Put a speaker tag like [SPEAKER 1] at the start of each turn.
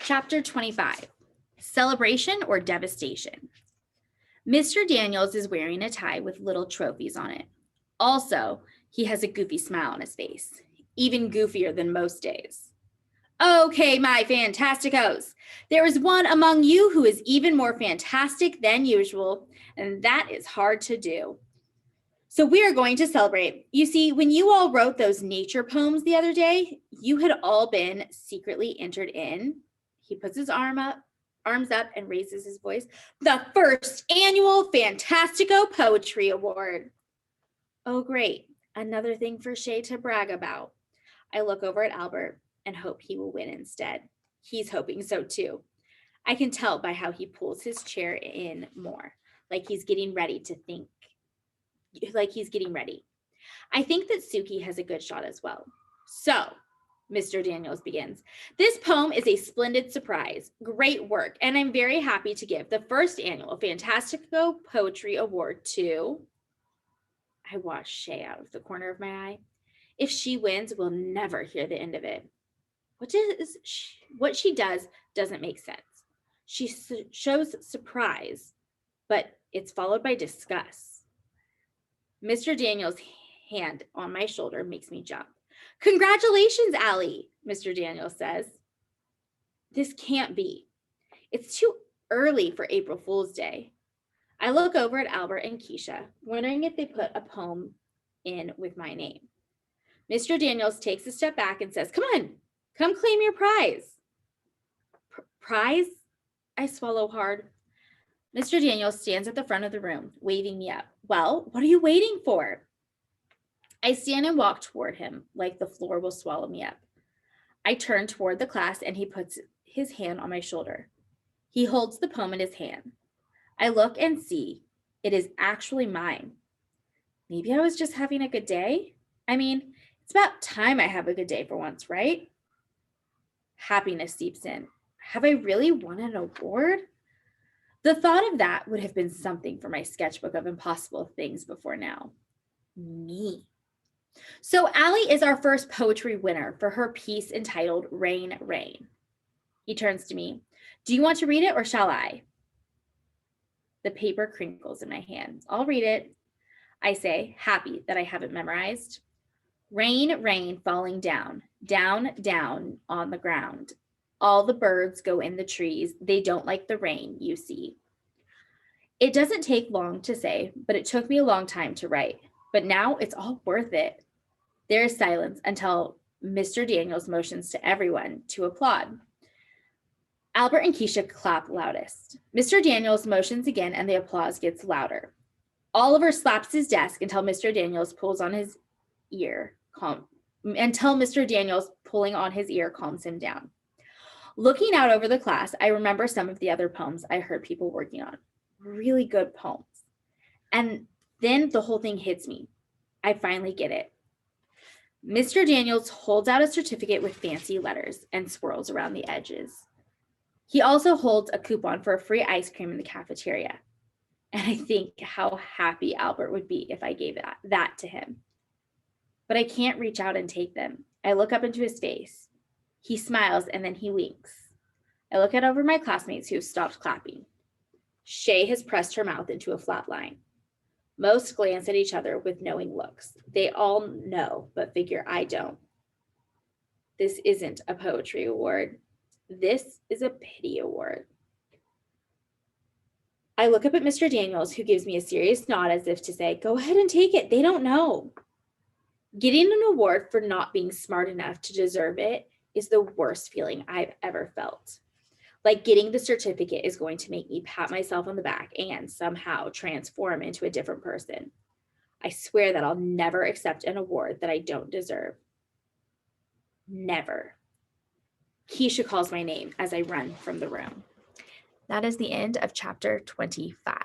[SPEAKER 1] Chapter 25, Celebration or Devastation. Mr. Daniels is wearing a tie with little trophies on it. Also, he has a goofy smile on his face, even goofier than most days. Okay, my fantasticos, there is one among you who is even more fantastic than usual, and that is hard to do. So we are going to celebrate. You see, when you all wrote those nature poems the other day, you had all been secretly entered in. He puts his arms up and raises his voice. The first annual Fantastico Poetry Award. Oh, great. Another thing for Shay to brag about. I look over at Albert and hope he will win instead. He's hoping so too. I can tell by how he pulls his chair in more, like he's getting ready to think. Like he's getting ready. I think that Suki has a good shot as well. So, Mr. Daniels begins. This poem is a splendid surprise. Great work. And I'm very happy to give the first annual Fantastico Poetry Award to... I watch Shay out of the corner of my eye. If she wins, we'll never hear the end of it. What she does doesn't make sense. She shows surprise, but it's followed by disgust. Mr. Daniels' hand on my shoulder makes me jump. Congratulations, Allie, Mr. Daniels says. This can't be. It's too early for April Fool's Day. I look over at Albert and Keisha, wondering if they put a poem in with my name. Mr. Daniels takes a step back and says, come on, come claim your prize. Prize? I swallow hard. Mr. Daniels stands at the front of the room, waving me up. Well, what are you waiting for? I stand and walk toward him like the floor will swallow me up. I turn toward the class and he puts his hand on my shoulder. He holds the poem in his hand. I look and see it is actually mine. Maybe I was just having a good day. I mean, it's about time I have a good day for once, right? Happiness seeps in. Have I really won an award? The thought of that would have been something for my sketchbook of impossible things before now. Me. So Allie is our first poetry winner for her piece entitled Rain, Rain. He turns to me. Do you want to read it or shall I? The paper crinkles in my hand. I'll read it. I say, happy that I haven't memorized. Rain, rain falling down, down, down on the ground. All the birds go in the trees. They don't like the rain, you see. It doesn't take long to say, but it took me a long time to write. But now it's all worth it. There is silence until Mr. Daniels motions to everyone to applaud. Albert and Keisha clap loudest. Mr. Daniels motions again and the applause gets louder. Oliver slaps his desk until Mr. Daniels pulls on his ear, until Mr. Daniels pulling on his ear calms him down. Looking out over the class, I remember some of the other poems I heard people working on. Really good poems. And then the whole thing hits me. I finally get it. Mr. Daniels holds out a certificate with fancy letters and swirls around the edges. He also holds a coupon for a free ice cream in the cafeteria. And I think how happy Albert would be if I gave that to him. But I can't reach out and take them. I look up into his face. He smiles and then he winks. I look out over my classmates who have stopped clapping. Shay has pressed her mouth into a flat line. Most glance at each other with knowing looks. They all know, but figure I don't. This isn't a poetry award. This is a pity award. I look up at Mr. Daniels, who gives me a serious nod as if to say, go ahead and take it. They don't know. Getting an award for not being smart enough to deserve it is the worst feeling I've ever felt. Like getting the certificate is going to make me pat myself on the back and somehow transform into a different person. I swear that I'll never accept an award that I don't deserve. Never. Keisha calls my name as I run from the room. That is the end of chapter 25.